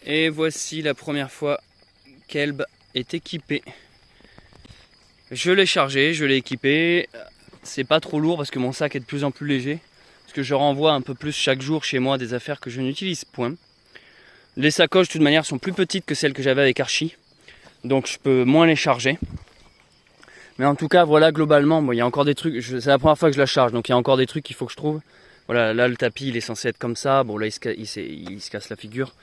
Et voici la première fois qu'Elbe est équipé. Je l'ai chargé, je l'ai équipé. C'est pas trop lourd parce que mon sac est de plus en plus léger. Parce que je renvoie un peu plus chaque jour chez moi des affaires que je n'utilise point. Les sacoches de toute manière sont plus petites que celles que j'avais avec Archie. Donc je peux moins les charger. Mais en tout cas voilà, globalement, bon, il y a encore des trucs. C'est la première fois que je la charge, donc il y a encore des trucs qu'il faut que je trouve. Voilà, là le tapis il est censé être comme ça. Bon là il se casse la figure.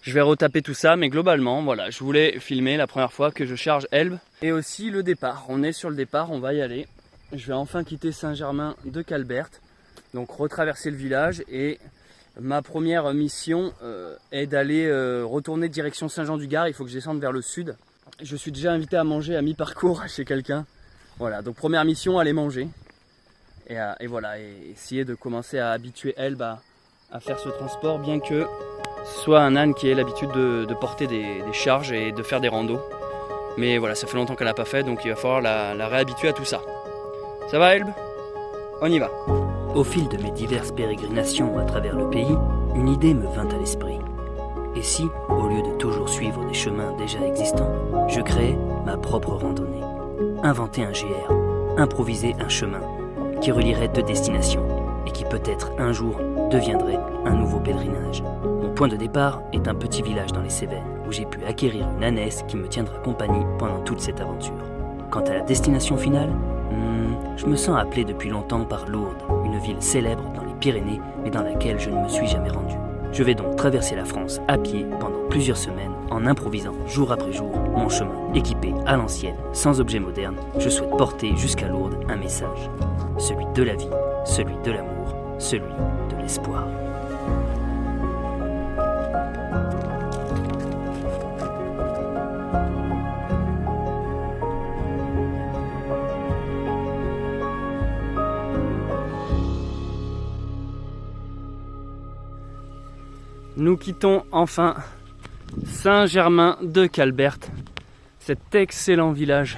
Je vais retaper tout ça, mais globalement, voilà, je voulais filmer la première fois que je charge Elbe. Et aussi le départ, on est sur le départ, on va y aller. Je vais enfin quitter Saint-Germain de Calbert, donc retraverser le village. Et ma première mission est d'aller retourner direction Saint-Jean-du-Gard. Il faut que je descende vers le sud. Je suis déjà invité à manger à mi-parcours chez quelqu'un. Voilà, donc première mission, aller manger. Et voilà, et essayer de commencer à habituer Elbe à faire ce transport, bien que ce soit un âne qui ait l'habitude de porter des charges et de faire des randos. Mais voilà, ça fait longtemps qu'elle n'a pas fait, donc il va falloir la réhabituer à tout ça. Ça va Elbe? On y va. Au fil de mes diverses pérégrinations à travers le pays, une idée me vint à l'esprit. Et si, au lieu de toujours suivre des chemins déjà existants, je créais ma propre randonnée? Inventer un GR, improviser un chemin qui relierait deux destinations et qui peut-être un jour deviendrait un nouveau pèlerinage. Mon point de départ est un petit village dans les Cévennes où j'ai pu acquérir une ânesse qui me tiendra compagnie pendant toute cette aventure. Quant à la destination finale, je me sens appelé depuis longtemps par Lourdes, une ville célèbre dans les Pyrénées mais dans laquelle je ne me suis jamais rendu. Je vais donc traverser la France à pied pendant plusieurs semaines en improvisant jour après jour mon chemin. Équipé à l'ancienne, sans objet moderne, je souhaite porter jusqu'à Lourdes un message. Celui de la vie, celui de l'amour, celui de l'espoir. Nous quittons enfin Saint-Germain de Calbert, cet excellent village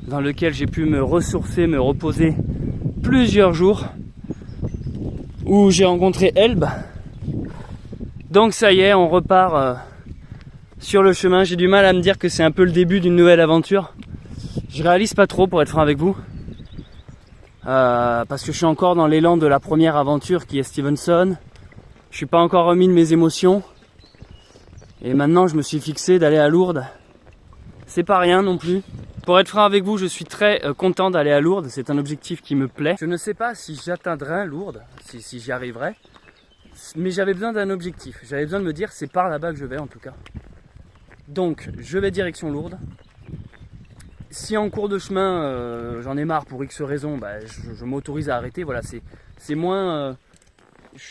dans lequel j'ai pu me ressourcer, me reposer plusieurs jours, où j'ai rencontré Elbe. Donc ça y est, on repart sur le chemin. J'ai du mal à me dire que c'est un peu le début d'une nouvelle aventure. Je réalise pas trop, pour être franc avec vous, parce que je suis encore dans l'élan de la première aventure qui est Stevenson. Je suis pas encore remis de mes émotions. Et maintenant je me suis fixé d'aller à Lourdes. C'est pas rien non plus. Pour être franc avec vous, je suis très content d'aller à Lourdes. C'est un objectif qui me plaît. Je ne sais pas si j'atteindrai Lourdes, si j'y arriverai. Mais j'avais besoin d'un objectif. J'avais besoin de me dire c'est par là-bas que je vais en tout cas. Donc je vais direction Lourdes. Si en cours de chemin j'en ai marre pour X raisons, bah, je m'autorise à arrêter. Voilà, c'est moins... Je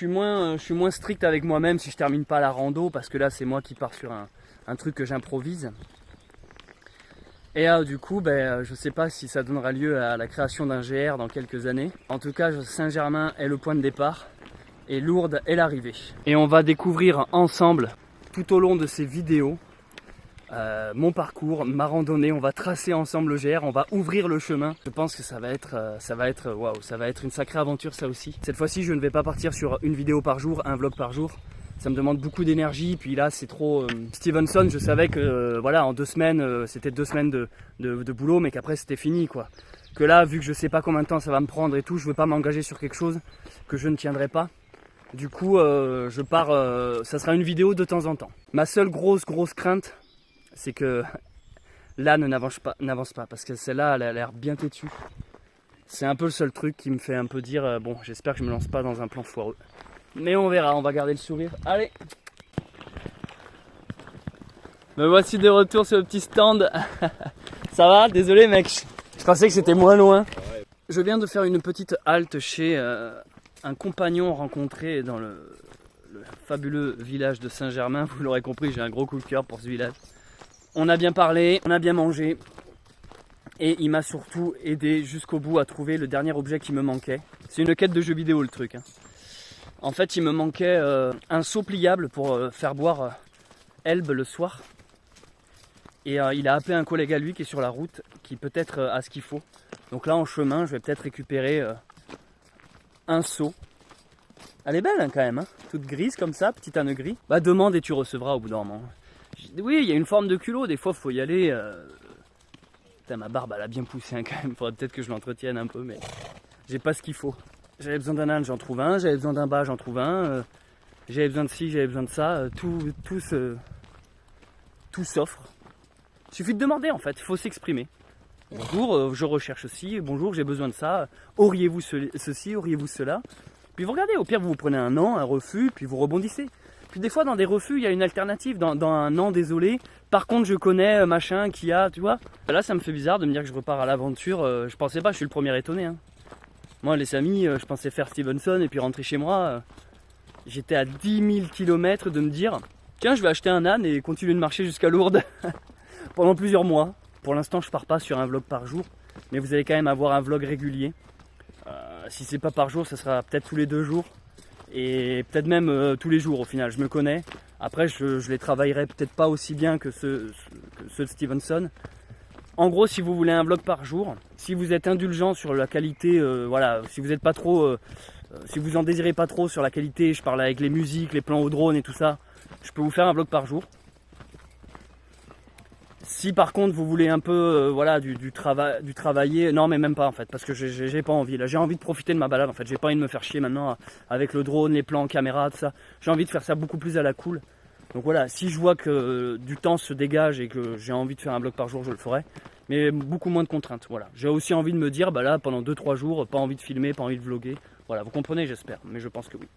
suis moins strict avec moi-même si je termine pas la rando, parce que là c'est moi qui pars sur un truc que j'improvise. Et du coup, je sais pas si ça donnera lieu à la création d'un GR dans quelques années. En tout cas, Saint-Germain est le point de départ et Lourdes est l'arrivée. Et on va découvrir ensemble, tout au long de ces vidéos, mon parcours, ma randonnée. On va tracer ensemble le GR, on va ouvrir le chemin. Je pense que ça va être waouh, ça va être une sacrée aventure ça aussi. Cette fois-ci, je ne vais pas partir sur une vidéo par jour, un vlog par jour. Ça me demande beaucoup d'énergie, puis là c'est trop... Stevenson, je savais que voilà, en 2 semaines, c'était 2 semaines de boulot, mais qu'après c'était fini quoi. Que là, vu que je sais pas combien de temps ça va me prendre et tout, je veux pas m'engager sur quelque chose que je ne tiendrai pas. Du coup, je pars, ça sera une vidéo de temps en temps. Ma seule grosse crainte, c'est que l'âne n'avance pas, parce que celle-là, elle a l'air bien têtue. C'est un peu le seul truc qui me fait un peu dire, bon, j'espère que je me lance pas dans un plan foireux. Mais on verra, on va garder le sourire. Allez! Me voici de retour sur le petit stand. Ça va? Désolé mec, je pensais que c'était moins loin. Je viens de faire une petite halte chez un compagnon rencontré dans le fabuleux village de Saint-Germain. Vous l'aurez compris, j'ai un gros coup de cœur pour ce village. On a bien parlé, on a bien mangé. Et il m'a surtout aidé jusqu'au bout à trouver le dernier objet qui me manquait. C'est une quête de jeu vidéo le truc. En fait, il me manquait un seau pliable pour faire boire Elbe le soir. Et il a appelé un collègue à lui qui est sur la route, qui peut-être a ce qu'il faut. Donc là, en chemin, je vais peut-être récupérer un seau Elle est belle hein, quand même, hein. Toute grise comme ça, petit âne gris. Bah demande et tu recevras au bout d'un moment. Oui, il y a une forme de culot, des fois faut y aller. Putain, ma barbe elle a bien poussé hein, quand même, faudrait peut-être que je l'entretienne un peu, mais j'ai pas ce qu'il faut. J'avais besoin d'un âne, j'en trouve un, j'avais besoin d'un bas, j'en trouve un, j'avais besoin de ci, j'avais besoin de ça, tout s'offre. Il suffit de demander en fait, il faut s'exprimer. Bonjour, je recherche ceci, bonjour, j'ai besoin de ça, auriez-vous ceci, auriez-vous cela? Puis vous regardez, au pire vous prenez un non, un refus, puis vous rebondissez. Puis des fois dans des refus, il y a une alternative, dans un non désolé, par contre je connais machin qui a, tu vois. Là ça me fait bizarre de me dire que je repars à l'aventure, je pensais pas, je suis le premier étonné. Hein. Moi les amis, je pensais faire Stevenson et puis rentrer chez moi. J'étais à 10 000 km de me dire, tiens je vais acheter un âne et continuer de marcher jusqu'à Lourdes pendant plusieurs mois. Pour l'instant je pars pas sur un vlog par jour, mais vous allez quand même avoir un vlog régulier. Si c'est pas par jour, ça sera peut-être tous les 2 jours. Et peut-être même tous les jours au final, je me connais. Après je les travaillerai peut-être pas aussi bien que ceux de Stevenson. En gros, si vous voulez un vlog par jour, si vous êtes indulgent sur la qualité, voilà, si vous êtes pas trop, si vous en désirez pas trop sur la qualité, je parle avec les musiques, les plans au drone et tout ça, je peux vous faire un vlog par jour. Si par contre vous voulez un peu voilà, du travailler, non mais même pas en fait, parce que j'ai pas envie, là j'ai envie de profiter de ma balade en fait, j'ai pas envie de me faire chier maintenant avec le drone, les plans, caméra, tout ça, j'ai envie de faire ça beaucoup plus à la cool. Donc voilà, si je vois que du temps se dégage et que j'ai envie de faire un vlog par jour, je le ferai, mais beaucoup moins de contraintes, voilà. J'ai aussi envie de me dire, bah là pendant 2-3 jours, pas envie de filmer, pas envie de vlogger, voilà, vous comprenez j'espère, mais je pense que oui.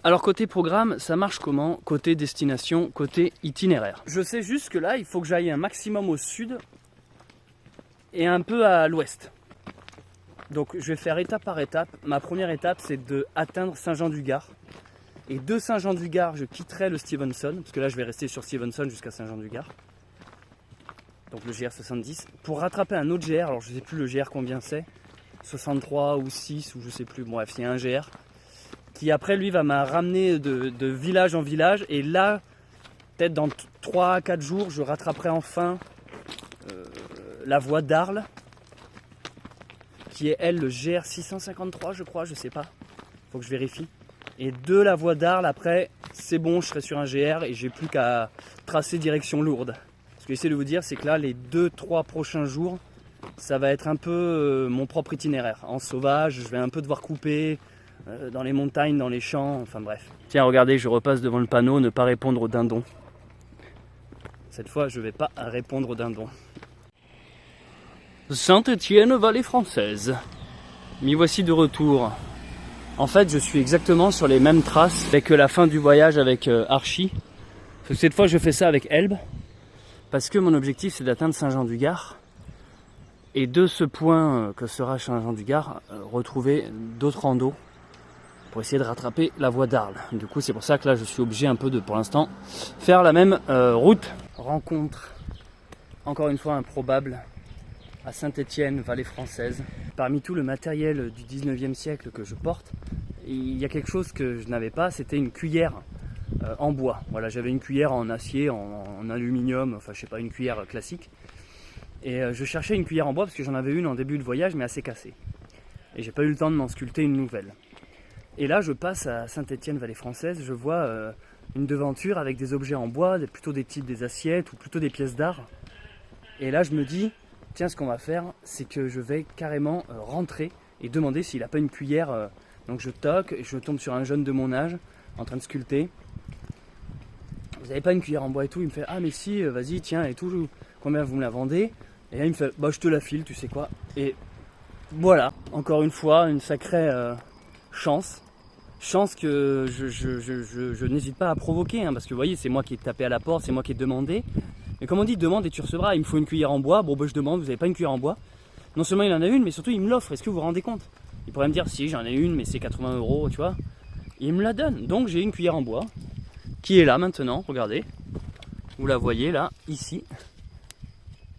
Alors côté programme, ça marche comment? Côté destination, côté itinéraire. Je sais juste que là, il faut que j'aille un maximum au sud et un peu à l'ouest. Donc je vais faire étape par étape. Ma première étape, c'est d'atteindre Saint-Jean-du-Gard. Et de Saint-Jean-du-Gard, je quitterai le Stevenson, parce que là, je vais rester sur Stevenson jusqu'à Saint-Jean-du-Gard. Donc le GR 70. Pour rattraper un autre GR, alors je ne sais plus le GR combien c'est, 63 ou 6 ou je sais plus, bref, il y a un GR. Qui après lui va me ramener de village en village et là peut-être dans 3-4 jours je rattraperai enfin la voie d'Arles qui est elle le GR 653 je crois, je sais pas, faut que je vérifie, et de la voie d'Arles après c'est bon, je serai sur un GR et j'ai plus qu'à tracer direction Lourdes. Ce que j'essaie de vous dire c'est que là les 2-3 prochains jours ça va être un peu mon propre itinéraire en sauvage, je vais un peu devoir couper dans les montagnes, dans les champs, enfin bref. Tiens, regardez, je repasse devant le panneau, ne pas répondre aux dindons. Cette fois, je ne vais pas répondre aux dindons. Saint-Étienne, vallée française. M'y voici de retour. En fait, je suis exactement sur les mêmes traces avec la fin du voyage avec Archie. Parce que cette fois, je fais ça avec Elbe. Parce que mon objectif, c'est d'atteindre Saint-Jean-du-Gard. Et de ce point que sera Saint-Jean-du-Gard, retrouver d'autres randos pour essayer de rattraper la voie d'Arles. Du coup, c'est pour ça que là, je suis obligé un peu de, pour l'instant, faire la même route. Rencontre, encore une fois improbable, à Saint-Étienne, vallée française. Parmi tout le matériel du 19e siècle que je porte, il y a quelque chose que je n'avais pas, c'était une cuillère en bois. Voilà, j'avais une cuillère en acier, en aluminium, enfin je sais pas, une cuillère classique. Et je cherchais une cuillère en bois parce que j'en avais une en début de voyage, mais assez cassée. Et j'ai pas eu le temps de m'en sculpter une nouvelle. Et là, je passe à Saint-Étienne, vallée française, je vois une devanture avec des objets en bois, plutôt des assiettes ou plutôt des pièces d'art. Et là, je me dis, tiens, ce qu'on va faire, c'est que je vais carrément rentrer et demander s'il n'a pas une cuillère. Donc je toque, et je tombe sur un jeune de mon âge, en train de sculpter. Vous n'avez pas une cuillère en bois et tout? Il me fait, ah mais si, vas-y, tiens, et tout, combien vous me la vendez? Et là, il me fait, bah je te la file, tu sais quoi. Et voilà, encore une fois, une sacrée chance. Chance que je n'hésite pas à provoquer, hein, parce que vous voyez, c'est moi qui ai tapé à la porte, c'est moi qui ai demandé. Mais comme on dit, demande et tu recevras. Il me faut une cuillère en bois. Bon, bah, je demande, vous n'avez pas une cuillère en bois? Non seulement il en a une, mais surtout il me l'offre. Est-ce que vous vous rendez compte? Il pourrait me dire, si j'en ai une, mais c'est 80 €, tu vois. Et il me la donne. Donc j'ai une cuillère en bois qui est là maintenant. Regardez, vous la voyez là, ici.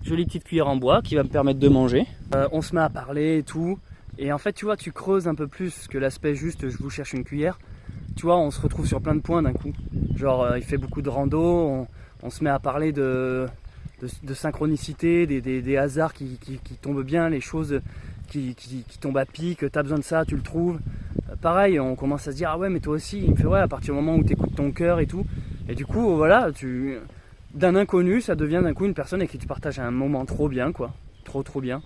Jolie petite cuillère en bois qui va me permettre de manger. On se met à parler et tout. Et en fait, tu vois, tu creuses un peu plus que l'aspect juste je vous cherche une cuillère. Tu vois, on se retrouve sur plein de points d'un coup. Genre, il fait beaucoup de rando, on se met à parler de synchronicité, des hasards qui tombent bien, les choses qui tombent à pic, tu as besoin de ça, tu le trouves. pareil, on commence à se dire ah ouais mais toi aussi, il me fait ouais à partir du moment où tu écoutes ton cœur et tout. Et du coup voilà, d'un inconnu ça devient d'un coup une personne avec qui tu partages un moment trop bien quoi, trop bien.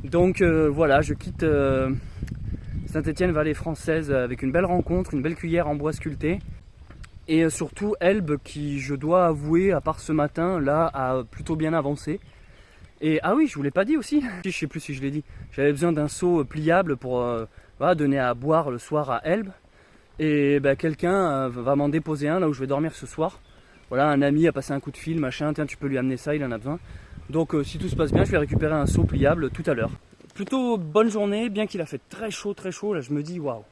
Donc voilà, je quitte Saint-Étienne-Vallée Française avec une belle rencontre, une belle cuillère en bois sculpté. Et surtout Elbe qui, je dois avouer, à part ce matin, là, a plutôt bien avancé. Et ah oui, je vous l'ai pas dit aussi, je sais plus si je l'ai dit, j'avais besoin d'un seau pliable pour voilà, donner à boire le soir à Elbe. Et ben, quelqu'un va m'en déposer un là où je vais dormir ce soir. Voilà, un ami a passé un coup de fil, machin, tiens tu peux lui amener ça, il en a besoin. Donc si tout se passe bien, je vais récupérer un seau pliable tout à l'heure. Plutôt bonne journée, bien qu'il a fait très chaud, là je me dis waouh.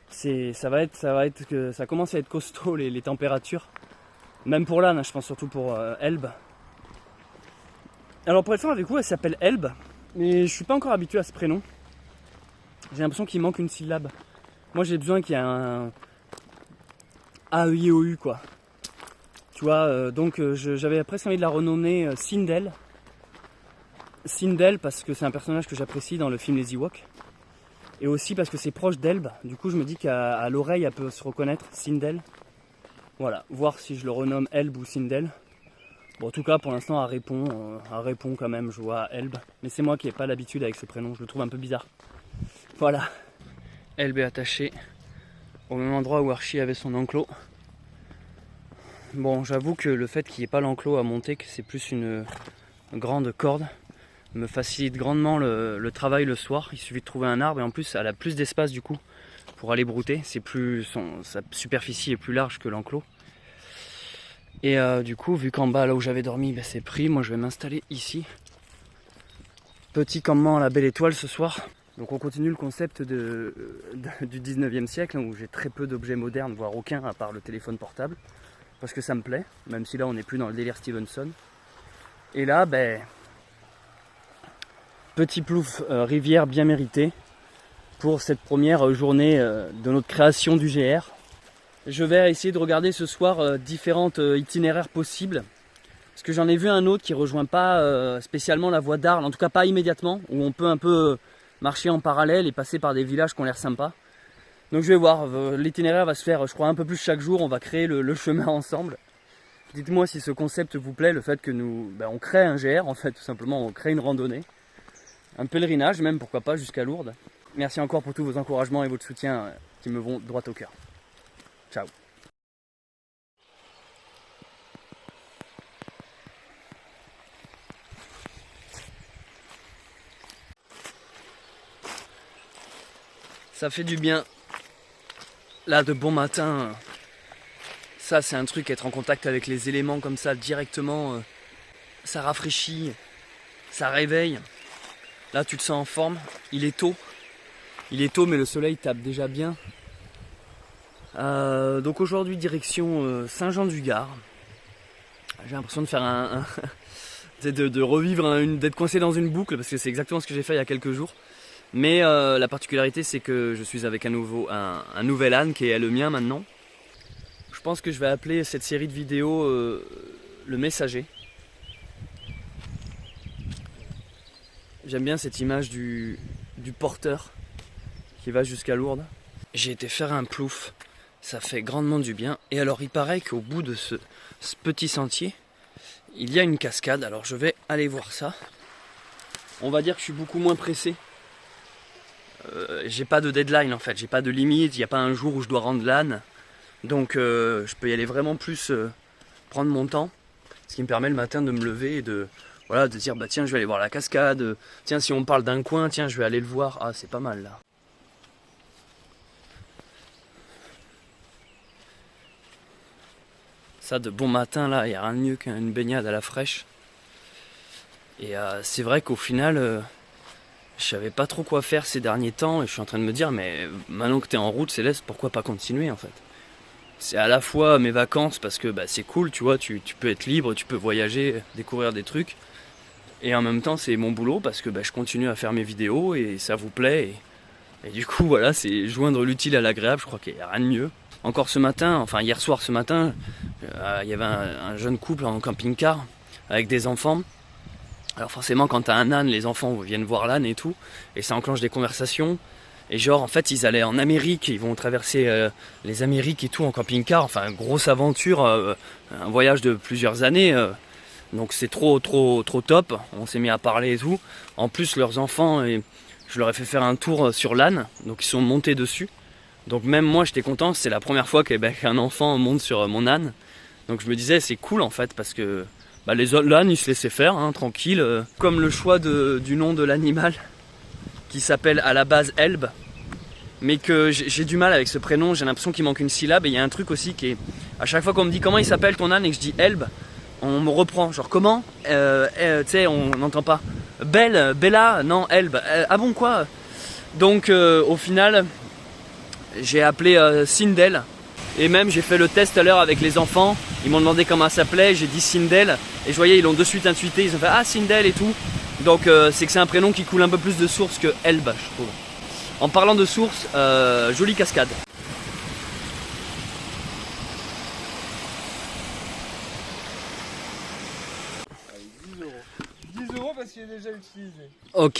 Ça commence à être costaud les températures. Même pour l'âne, je pense surtout pour Elbe. Alors pour être franc avec vous, elle s'appelle Elbe, mais je suis pas encore habitué à ce prénom. J'ai l'impression qu'il manque une syllabe. Moi j'ai besoin qu'il y ait un A-E-I-O-U quoi. Tu vois, donc j'avais presque envie de la renommer Sindel. Sindel parce que c'est un personnage que j'apprécie dans le film Les Ewoks. Et aussi parce que c'est proche d'Elbe. Du coup je me dis qu'à l'oreille elle peut se reconnaître, Sindel. Voilà, voir si je le renomme Elbe ou Sindel. Bon, en tout cas, pour l'instant, elle répond quand même, je vois Elbe. Mais c'est moi qui n'ai pas l'habitude avec ce prénom, je le trouve un peu bizarre. Voilà. Elbe est attachée au même endroit où Archie avait son enclos. Bon, j'avoue que le fait qu'il n'y ait pas l'enclos à monter, que c'est plus une grande corde, me facilite grandement le travail le soir. Il suffit de trouver un arbre et en plus, elle a plus d'espace du coup pour aller brouter. Sa superficie est plus large que l'enclos. Et du coup, vu qu'en bas, là où j'avais dormi, ben, c'est pris, moi je vais m'installer ici. Petit campement à la belle étoile ce soir. Donc on continue le concept du 19e siècle, où j'ai très peu d'objets modernes, voire aucun, à part le téléphone portable. Parce que ça me plaît, même si là on n'est plus dans le délire Stevenson. Et là, ben, petit plouf, rivière bien méritée pour cette première journée de notre création du GR. Je vais essayer de regarder ce soir différentes itinéraires possibles. Parce que j'en ai vu un autre qui ne rejoint pas spécialement la voie d'Arles, en tout cas pas immédiatement, où on peut un peu marcher en parallèle et passer par des villages qui ont l'air sympas. Donc je vais voir, l'itinéraire va se faire, je crois, un peu plus chaque jour, on va créer le chemin ensemble. Dites-moi si ce concept vous plaît, le fait que on crée un GR, en fait, tout simplement, on crée une randonnée. Un pèlerinage même, pourquoi pas, jusqu'à Lourdes. Merci encore pour tous vos encouragements et votre soutien qui me vont droit au cœur. Ciao. Ça fait du bien. Là, de bon matin, ça c'est un truc, être en contact avec les éléments comme ça directement, ça rafraîchit, ça réveille. Là, tu te sens en forme. Il est tôt, mais le soleil tape déjà bien. Donc aujourd'hui direction Saint-Jean-du-Gard. J'ai l'impression de faire de revivre d'être coincé dans une boucle parce que c'est exactement ce que j'ai fait il y a quelques jours. Mais la particularité c'est que je suis avec un nouvel âne qui est le mien maintenant. Je pense que je vais appeler cette série de vidéos le messager. J'aime bien cette image du porteur qui va jusqu'à Lourdes. J'ai été faire un plouf. Ça fait grandement du bien. Et alors il paraît qu'au bout de ce petit sentier, il y a une cascade. Alors je vais aller voir ça. On va dire que je suis beaucoup moins pressé. J'ai pas de deadline en fait, j'ai pas de limite, il n'y a pas un jour où je dois rendre l'âne. Donc je peux y aller vraiment plus prendre mon temps. Ce qui me permet le matin de me lever et de dire bah tiens je vais aller voir la cascade. Tiens si on parle d'un coin, tiens je vais aller le voir. Ah c'est pas mal là. Ça de bon matin là, il n'y a rien de mieux qu'une baignade à la fraîche. Et c'est vrai qu'au final, je savais pas trop quoi faire ces derniers temps. Et je suis en train de me dire, mais maintenant que t'es en route Céleste, pourquoi pas continuer en fait. C'est à la fois mes vacances parce que c'est cool, tu vois, tu peux être libre, tu peux voyager, découvrir des trucs. Et en même temps c'est mon boulot parce que je continue à faire mes vidéos et ça vous plaît. Et du coup voilà, c'est joindre l'utile à l'agréable, je crois qu'il n'y a rien de mieux. Encore ce matin, enfin hier soir ce matin, il y avait un jeune couple en camping-car avec des enfants. Alors forcément quand t'as un âne, les enfants viennent voir l'âne et tout, et ça enclenche des conversations. Et genre en fait ils allaient en Amérique, ils vont traverser les Amériques et tout en camping-car, enfin grosse aventure, un voyage de plusieurs années, donc c'est trop top, on s'est mis à parler et tout. En plus leurs enfants, je leur ai fait faire un tour sur l'âne, donc ils sont montés dessus. Donc même moi j'étais content, c'est la première fois qu'un enfant monte sur mon âne. Donc je me disais c'est cool en fait parce que l'âne il se laissait faire, hein, tranquille. Comme le choix du nom de l'animal qui s'appelle à la base Elbe, mais que j'ai du mal avec ce prénom, j'ai l'impression qu'il manque une syllabe. Et il y a un truc aussi qui est, à chaque fois qu'on me dit comment il s'appelle ton âne et que je dis Elbe, on me reprend, genre comment tu sais, on n'entend pas. Bella, non, Elbe, ah bon quoi. Donc au final, j'ai appelé Sindel. Et même j'ai fait le test tout à l'heure avec les enfants, ils m'ont demandé comment ça s'appelait, j'ai dit Sindel, et je voyais ils l'ont de suite intuité, ils ont fait ah Sindel et tout. Donc c'est que c'est un prénom qui coule un peu plus de source que Elbe, je trouve. En parlant de source, jolie cascade. Allez, 10 € parce qu'il est déjà utilisé. Ok,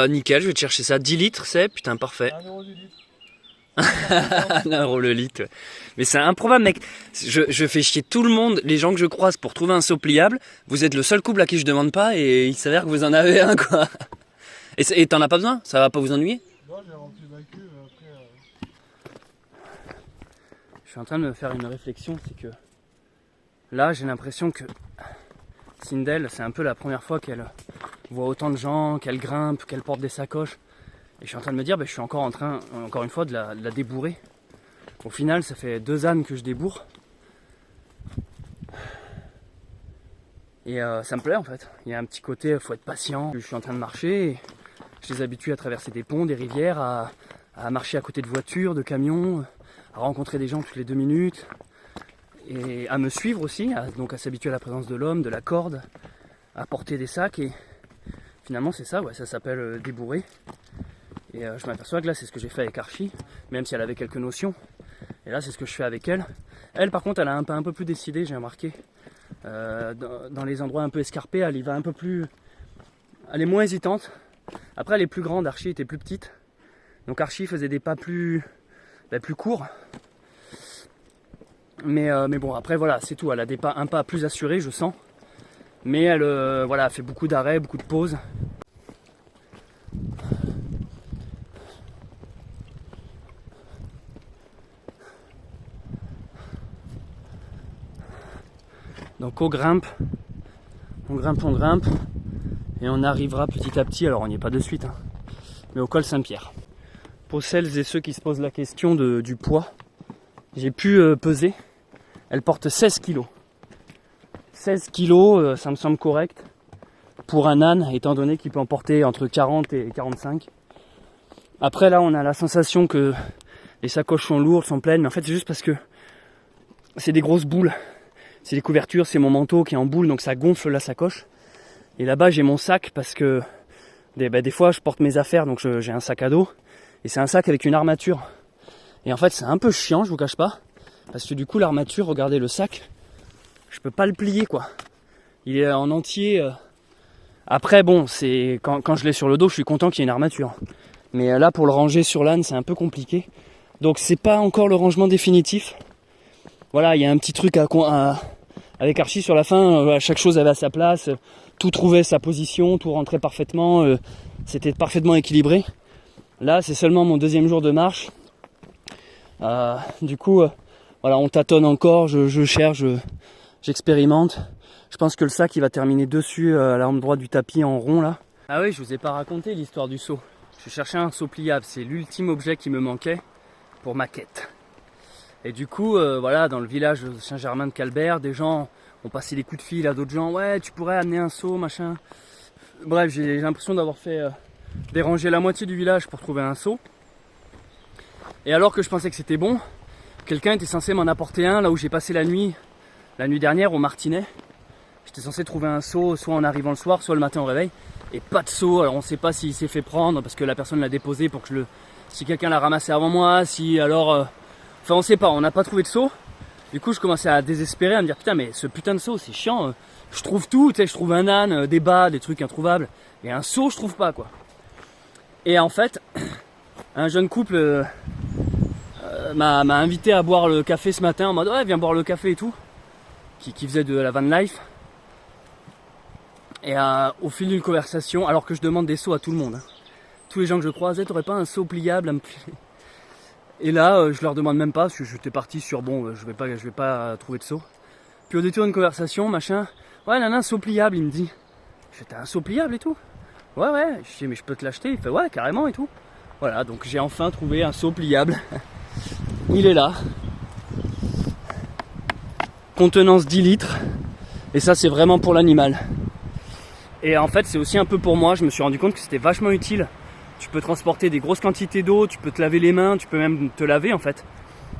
nickel, je vais te chercher ça. 10 litres, c'est putain parfait. 1 € du litre. 1 euro le litre. Mais c'est improbable mec, je fais chier tout le monde, les gens que je croise pour trouver un seau pliable. Vous êtes le seul couple à qui je demande pas et il s'avère que vous en avez un quoi. Et t'en as pas besoin? Ça va pas vous ennuyer? Non, j'ai rempli ma cuve après. Je suis en train de me faire une réflexion, c'est que là j'ai l'impression que Sindel c'est un peu la première fois qu'elle voit autant de gens, qu'elle grimpe, qu'elle porte des sacoches. Et je suis en train de me dire, je suis encore en train, encore une fois, de la débourrer. Au final, ça fait 2 ânes que je débourre. Et ça me plaît en fait. Il y a un petit côté, faut être patient. Je suis en train de marcher. Et je les habitue à traverser des ponts, des rivières, à marcher à côté de voitures, de camions, à rencontrer des gens toutes les 2 minutes. Et à me suivre aussi, donc à s'habituer à la présence de l'homme, de la corde, à porter des sacs. Et finalement, c'est ça, ouais, ça s'appelle débourrer. Et je m'aperçois que là c'est ce que j'ai fait avec Archie, même si elle avait quelques notions. Et là c'est ce que je fais avec elle. Elle par contre elle a un peu plus décidé, j'ai remarqué. Dans les endroits un peu escarpés, elle y va un peu plus... Elle est moins hésitante. Après elle est plus grande, Archie était plus petite. Donc Archie faisait des pas plus courts. Mais bon après voilà c'est tout, elle a un pas plus assuré je sens. Mais elle fait beaucoup d'arrêts, beaucoup de pauses. Donc on grimpe, et on arrivera petit à petit, alors on n'y est pas de suite, hein, mais au col Saint-Pierre. Pour celles et ceux qui se posent la question du poids, j'ai pu peser, elle porte 16 kg. 16 kg, ça me semble correct pour un âne, étant donné qu'il peut en porter entre 40 et 45. Après là on a la sensation que les sacoches sont lourdes, sont pleines, mais en fait c'est juste parce que c'est des grosses boules. C'est les couvertures, c'est mon manteau qui est en boule, donc ça gonfle la sacoche. Et là-bas, j'ai mon sac parce que des fois, je porte mes affaires, donc j'ai un sac à dos. Et c'est un sac avec une armature. Et en fait, c'est un peu chiant, je vous cache pas. Parce que du coup, l'armature, regardez le sac, je peux pas le plier, quoi. Il est en entier. Après, bon, c'est quand je l'ai sur le dos, je suis content qu'il y ait une armature. Mais là, pour le ranger sur l'âne, c'est un peu compliqué. Donc, c'est pas encore le rangement définitif. Voilà, il y a un petit truc avec Archie sur la fin, chaque chose avait à sa place, tout trouvait sa position, tout rentrait parfaitement, c'était parfaitement équilibré. Là, c'est seulement mon 2e jour de marche. Du coup, voilà, on tâtonne encore, je cherche, j'expérimente. Je pense que le sac, il va terminer dessus, à l'arme droite du tapis en rond, là. Ah oui, je vous ai pas raconté l'histoire du seau. Je cherchais un seau pliable, c'est l'ultime objet qui me manquait pour ma quête. Et du coup, voilà, dans le village de Saint-Germain-de-Calbert, des gens ont passé des coups de fil à d'autres gens. Ouais, tu pourrais amener un seau, machin. Bref, j'ai l'impression d'avoir fait déranger la moitié du village pour trouver un seau. Et alors que je pensais que c'était bon, quelqu'un était censé m'en apporter un là où j'ai passé la nuit dernière au Martinet. J'étais censé trouver un seau, soit en arrivant le soir, soit le matin au réveil. Et pas de seau, alors on sait pas s'il s'est fait prendre parce que la personne l'a déposé pour que si quelqu'un l'a ramassé avant moi, si alors... Enfin on sait pas, on n'a pas trouvé de seau. Du coup je commençais à désespérer, à me dire putain mais ce putain de seau c'est chiant. Je trouve tout, tu sais, je trouve un âne, des bas, des trucs introuvables. Et un seau je trouve pas quoi. Et en fait, Un jeune couple m'a invité à boire le café ce matin en mode ouais, viens boire le café et tout, qui faisait de la van life. Et au fil d'une conversation, alors que je demande des seaux à tout le monde, hein, tous les gens que je croisais, t'aurais pas un seau pliable à me plier? Et là, je leur demande même pas, parce que j'étais parti sur bon, je vais pas trouver de seau. Puis au détour d'une conversation, machin, ouais, nana, un seau pliable, il me dit. J'étais un seau pliable et tout. Ouais, je dis mais je peux te l'acheter? Il fait ouais, carrément et tout. Voilà, donc j'ai enfin trouvé un seau pliable. Il est là. Contenance 10 litres. Et ça, c'est vraiment pour l'animal. Et en fait, c'est aussi un peu pour moi. Je me suis rendu compte que c'était vachement utile. Tu peux transporter des grosses quantités d'eau, tu peux te laver les mains, tu peux même te laver en fait.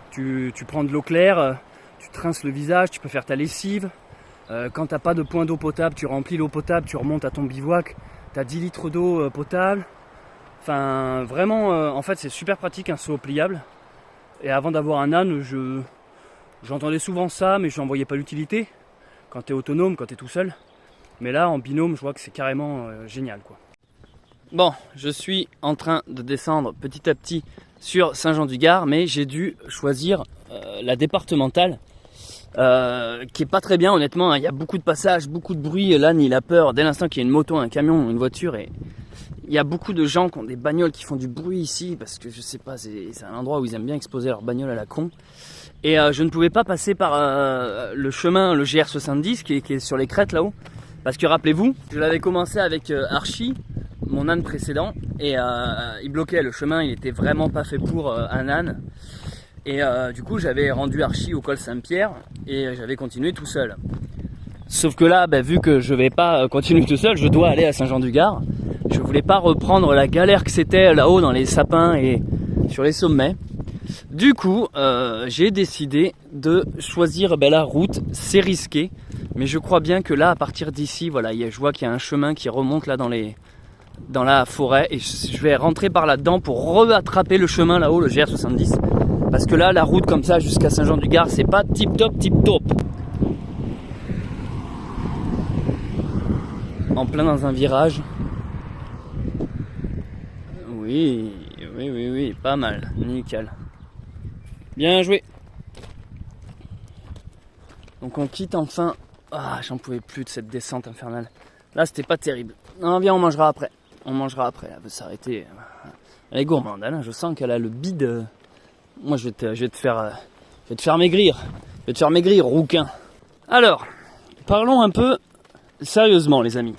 Tu prends de l'eau claire, tu te rinces le visage, tu peux faire ta lessive. Quand t'as pas de point d'eau potable, tu remplis l'eau potable, tu remontes à ton bivouac, t'as 10 litres d'eau potable. Enfin, vraiment, en fait, c'est super pratique un seau pliable. Et avant d'avoir un âne, j'entendais souvent ça, mais je n'en voyais pas l'utilité. Quand t'es autonome, quand t'es tout seul. Mais là, en binôme, je vois que c'est carrément génial, quoi. Bon, je suis en train de descendre petit à petit sur Saint-Jean-du-Gard, mais j'ai dû choisir la départementale, qui est pas très bien, honnêtement. Il y a beaucoup de passages, beaucoup de bruit. L'âne, il a peur dès l'instant qu'il y a une moto, un camion, une voiture. Et il y a beaucoup de gens qui ont des bagnoles qui font du bruit ici, parce que je sais pas, c'est un endroit où ils aiment bien exposer leur bagnole à la con. Et je ne pouvais pas passer par le chemin, le GR70, qui est sur les crêtes là-haut. Parce que rappelez-vous, je l'avais commencé avec Archie, mon âne précédent, et il bloquait le chemin, il était vraiment pas fait pour un âne. Et du coup, j'avais rendu Archie au col Saint-Pierre et j'avais continué tout seul. Sauf que là, vu que je vais pas continuer tout seul, je dois aller à Saint-Jean-du-Gard. Je voulais pas reprendre la galère que c'était là-haut dans les sapins et sur les sommets. Du coup, j'ai décidé de choisir la route. C'est risqué, mais je crois bien que là, à partir d'ici, voilà, je vois qu'il y a un chemin qui remonte là dans la forêt, et je vais rentrer par là-dedans pour rattraper le chemin là-haut, le GR70. Parce que là, la route comme ça jusqu'à Saint-Jean-du-Gard, c'est pas tip top. En plein dans un virage. Oui, pas mal, nickel. Bien joué. Donc on quitte enfin. Ah, j'en pouvais plus de cette descente infernale. Là, c'était pas terrible. Non, viens, on mangera après. Elle veut s'arrêter. Elle est gourmande, hein, je sens qu'elle a le bide. Moi, je vais te faire maigrir. Je vais te faire maigrir, rouquin. Alors, parlons un peu sérieusement, les amis.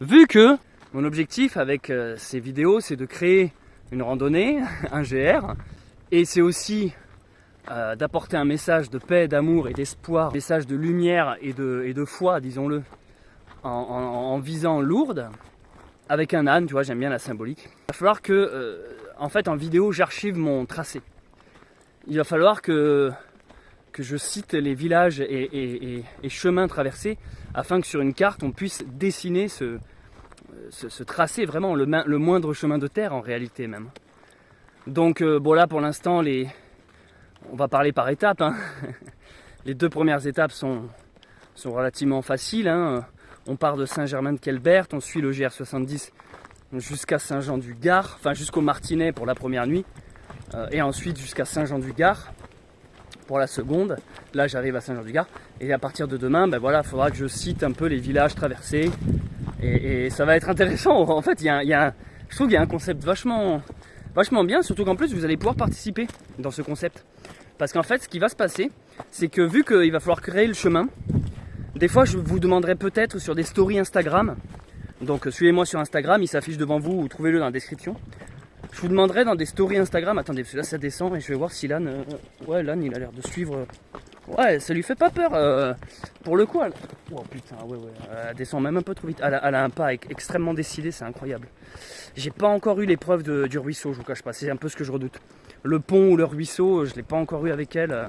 Vu que mon objectif avec ces vidéos, c'est de créer une randonnée, un GR, et c'est aussi d'apporter un message de paix, d'amour et d'espoir, un message de lumière et de foi, disons-le, en visant Lourdes, avec un âne, tu vois, j'aime bien la symbolique. Il va falloir que, en fait, en vidéo, j'archive mon tracé. Il va falloir que je cite les villages et chemins traversés, afin que sur une carte, on puisse dessiner ce tracé, vraiment le moindre chemin de terre, en réalité même. Donc, bon là, pour l'instant, on va parler par étapes, hein. Les 2 premières étapes sont relativement faciles, hein. On part de Saint-Germain-de-Quelbert, on suit le GR70 jusqu'à Saint-Jean-du-Gard, enfin jusqu'au Martinet pour la première nuit, et ensuite jusqu'à Saint-Jean-du-Gard pour la seconde. Là, j'arrive à Saint-Jean-du-Gard, et à partir de demain, voilà, il faudra que je cite un peu les villages traversés, et ça va être intéressant. En fait, je trouve qu'il y a un concept vachement bien, surtout qu'en plus, vous allez pouvoir participer dans ce concept. Parce qu'en fait, ce qui va se passer, c'est que vu qu'il va falloir créer le chemin, des fois, je vous demanderai peut-être sur des stories Instagram. Donc, suivez-moi sur Instagram, il s'affiche devant vous, ou trouvez-le dans la description. Je vous demanderai dans des stories Instagram, attendez, parce que là, ça descend, et je vais voir si l'âne, l'âne, il a l'air de suivre. Ouais, ça lui fait pas peur, pour le coup. Oh putain, elle descend même un peu trop vite. Elle a un pas extrêmement décidé, c'est incroyable. J'ai pas encore eu l'épreuve du ruisseau, je vous cache pas, c'est un peu ce que je redoute. Le pont ou le ruisseau, je l'ai pas encore eu avec elle.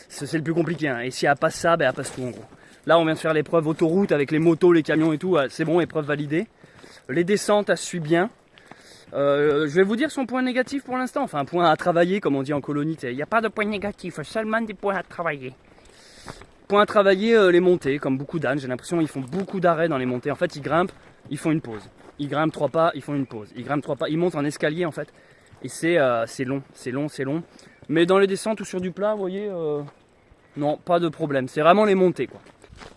C'est le plus compliqué, hein. Et si elle passe ça, elle passe tout en gros. Là, on vient de faire l'épreuve autoroute avec les motos, les camions et tout. C'est bon, épreuve validée. Les descentes, elle suit bien. Je vais vous dire son point négatif pour l'instant. Enfin, un point à travailler, comme on dit en colonie. Il n'y a pas de point négatif, seulement des points à travailler. Point à travailler, les montées, comme beaucoup d'ânes. J'ai l'impression qu'ils font beaucoup d'arrêts dans les montées. En fait, ils grimpent, ils font une pause. ils grimpent 3 pas, ils font une pause. Ils grimpent 3 pas, ils montent en escalier en fait. Et c'est long, c'est long, c'est long. Mais dans les descentes ou sur du plat, vous voyez, non, pas de problème. C'est vraiment les montées quoi.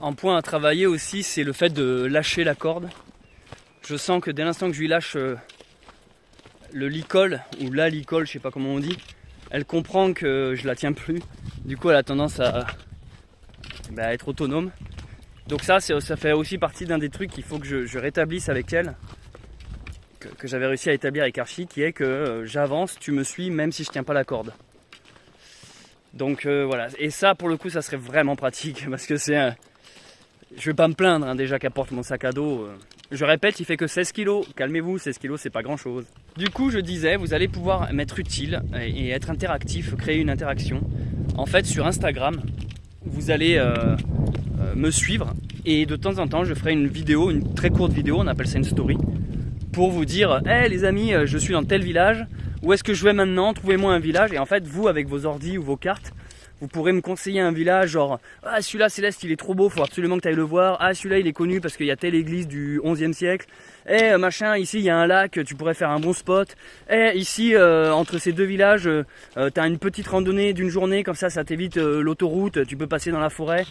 Un point à travailler aussi, c'est le fait de lâcher la corde. Je sens que dès l'instant que je lui lâche le licol, ou la licol, je sais pas comment on dit, elle comprend que je la tiens plus. Du coup, elle a tendance à être autonome. Donc ça fait aussi partie d'un des trucs qu'il faut que je rétablisse avec elle, que j'avais réussi à établir avec Archie, qui est que j'avance, tu me suis, même si je tiens pas la corde. Donc voilà, et ça pour le coup ça serait vraiment pratique, parce que je vais pas me plaindre hein, déjà qu'elle porte mon sac à dos. Je répète, il fait que 16 kg, calmez-vous, 16 kg c'est pas grand chose. Du coup je disais, vous allez pouvoir m'être utile et être interactif, créer une interaction. En fait sur Instagram, vous allez me suivre et de temps en temps je ferai une vidéo, une très courte vidéo, on appelle ça une story, pour vous dire hey, les amis, je suis dans tel village, où est-ce que je vais maintenant, trouvez-moi un village. Et en fait vous avec vos ordis ou vos cartes, vous pourrez me conseiller un village genre ah celui-là Céleste il est trop beau, faut absolument que tu ailles le voir, ah celui-là il est connu parce qu'il y a telle église du 11e siècle, machin ici il y a un lac, tu pourrais faire un bon spot, ici entre ces deux villages t'as une petite randonnée d'une journée, comme ça t'évite l'autoroute, tu peux passer dans la forêt.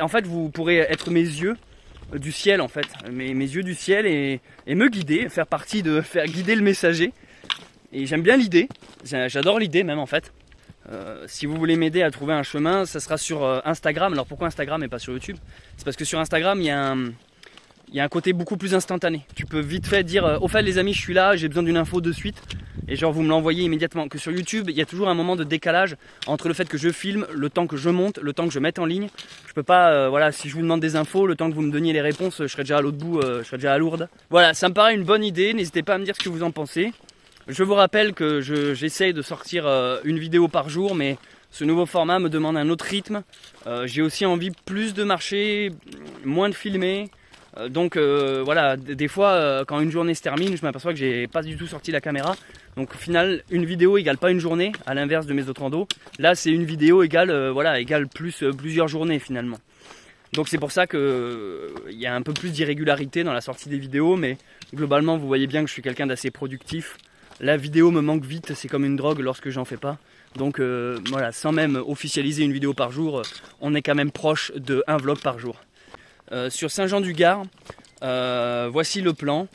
En fait vous pourrez être mes yeux du ciel en fait, mes yeux du ciel et me guider, faire guider le messager. Et j'aime bien l'idée, j'adore l'idée même en fait. Si vous voulez m'aider à trouver un chemin, ça sera sur Instagram. Alors pourquoi Instagram et pas sur YouTube? C'est parce que sur Instagram il y a un côté beaucoup plus instantané. Tu peux vite fait dire au fait les amis je suis là, j'ai besoin d'une info de suite, et genre vous me l'envoyez immédiatement. Que sur YouTube il y a toujours un moment de décalage entre le fait que je filme, le temps que je monte, le temps que je mette en ligne. Je peux pas, voilà, si je vous demande des infos, le temps que vous me donniez les réponses, je serai déjà à l'autre bout, je serai déjà à Lourdes. Voilà, ça me paraît une bonne idée, n'hésitez pas à me dire ce que vous en pensez. Je vous rappelle que j'essaye de sortir une vidéo par jour, mais ce nouveau format me demande un autre rythme. J'ai aussi envie plus de marcher, moins de filmer. Donc voilà, des fois quand une journée se termine, je m'aperçois que j'ai pas du tout sorti la caméra. Donc au final, une vidéo égale pas une journée, à l'inverse de mes autres randos. Là c'est une vidéo égale plusieurs journées finalement. Donc c'est pour ça que il y a un peu plus d'irrégularité dans la sortie des vidéos, mais globalement vous voyez bien que je suis quelqu'un d'assez productif. La vidéo me manque vite, c'est comme une drogue lorsque j'en fais pas. Donc voilà, sans même officialiser une vidéo par jour, on est quand même proche de un vlog par jour. Sur Saint-Jean-du-Gard, voici le plan.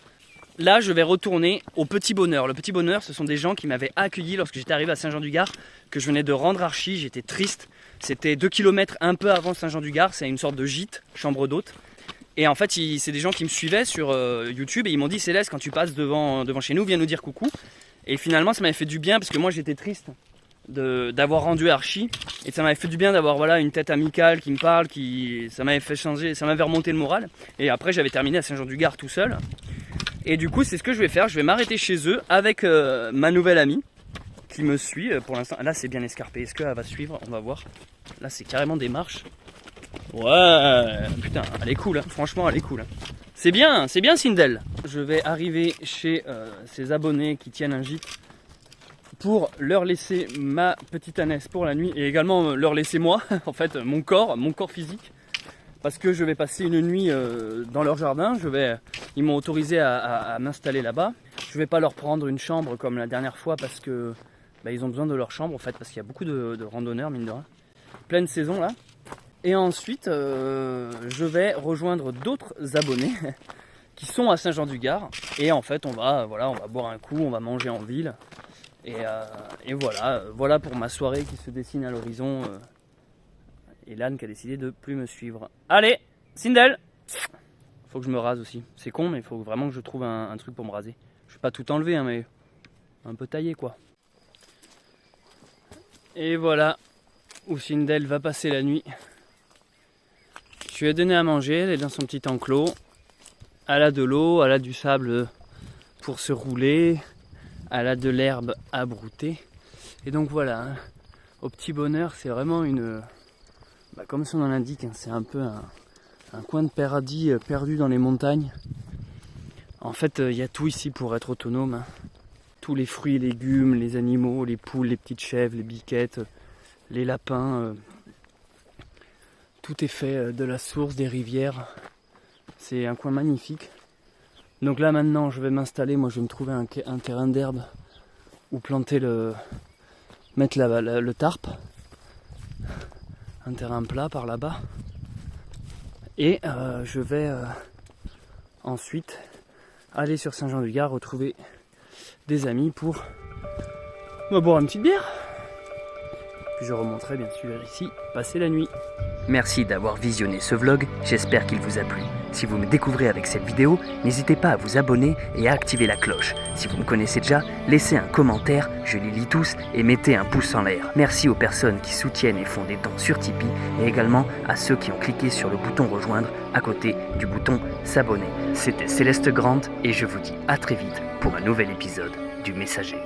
Là, je vais retourner au Petit Bonheur. Le Petit Bonheur, ce sont des gens qui m'avaient accueilli lorsque j'étais arrivé à Saint-Jean-du-Gard, que je venais de rendre Archie, j'étais triste. C'était 2 km un peu avant Saint-Jean-du-Gard, c'est une sorte de gîte, chambre d'hôte. Et en fait, c'est des gens qui me suivaient sur YouTube et ils m'ont dit Céleste, quand tu passes devant chez nous, viens nous dire coucou. Et finalement, ça m'avait fait du bien parce que moi j'étais triste d'avoir rendu Archie. Et ça m'avait fait du bien d'avoir une tête amicale qui me parle, ça m'avait fait changer, ça m'avait remonté le moral. Et après, j'avais terminé à Saint-Jean-du-Gard tout seul. Et du coup, c'est ce que je vais faire. Je vais m'arrêter chez eux avec ma nouvelle amie qui me suit pour l'instant. Là, c'est bien escarpé. Est-ce qu'elle va suivre? On va voir. Là, c'est carrément des marches. Ouais, putain, elle est cool, hein. Franchement, elle est cool. Hein. C'est bien Sindel. Je vais arriver chez ces abonnés qui tiennent un gîte pour leur laisser ma petite ânesse pour la nuit et également leur laisser moi, en fait, mon corps physique, parce que je vais passer une nuit dans leur jardin. Ils m'ont autorisé à m'installer là-bas. Je vais pas leur prendre une chambre comme la dernière fois parce que ils ont besoin de leur chambre en fait, parce qu'il y a beaucoup de randonneurs mine de rien. Pleine saison là. Et ensuite, je vais rejoindre d'autres abonnés qui sont à Saint-Jean-du-Gard. Et en fait, on va boire un coup, on va manger en ville. Et voilà pour ma soirée qui se dessine à l'horizon. Et l'âne qui a décidé de plus me suivre. Allez, Sindel! Faut que je me rase aussi. C'est con, mais il faut vraiment que je trouve un truc pour me raser. Je vais pas tout enlever, hein, mais un peu taillé quoi. Et voilà où Sindel va passer la nuit. Je lui ai donné à manger, elle est dans son petit enclos. Elle a de l'eau, elle a du sable pour se rouler, elle a de l'herbe à brouter. Et donc voilà, hein, au Petit Bonheur, c'est vraiment comme son nom l'indique, hein, c'est un peu un coin de paradis perdu dans les montagnes. En fait, il y a tout ici pour être autonome. Hein. Tous les fruits et légumes, les animaux, les poules, les petites chèvres, les biquettes, les lapins... Tout est fait de la source, des rivières. C'est un coin magnifique. Donc là maintenant je vais m'installer, moi je vais me trouver un terrain d'herbe où planter mettre le tarp. Un terrain plat par là-bas. Et je vais ensuite aller sur Saint-Jean-du-Gard retrouver des amis pour boire une petite bière. Puis je remonterai bien sûr ici, passer la nuit. Merci d'avoir visionné ce vlog, j'espère qu'il vous a plu. Si vous me découvrez avec cette vidéo, n'hésitez pas à vous abonner et à activer la cloche. Si vous me connaissez déjà, laissez un commentaire, je les lis tous, et mettez un pouce en l'air. Merci aux personnes qui soutiennent et font des dons sur Tipeee, et également à ceux qui ont cliqué sur le bouton rejoindre à côté du bouton s'abonner. C'était Céleste Grant et je vous dis à très vite pour un nouvel épisode du Messager.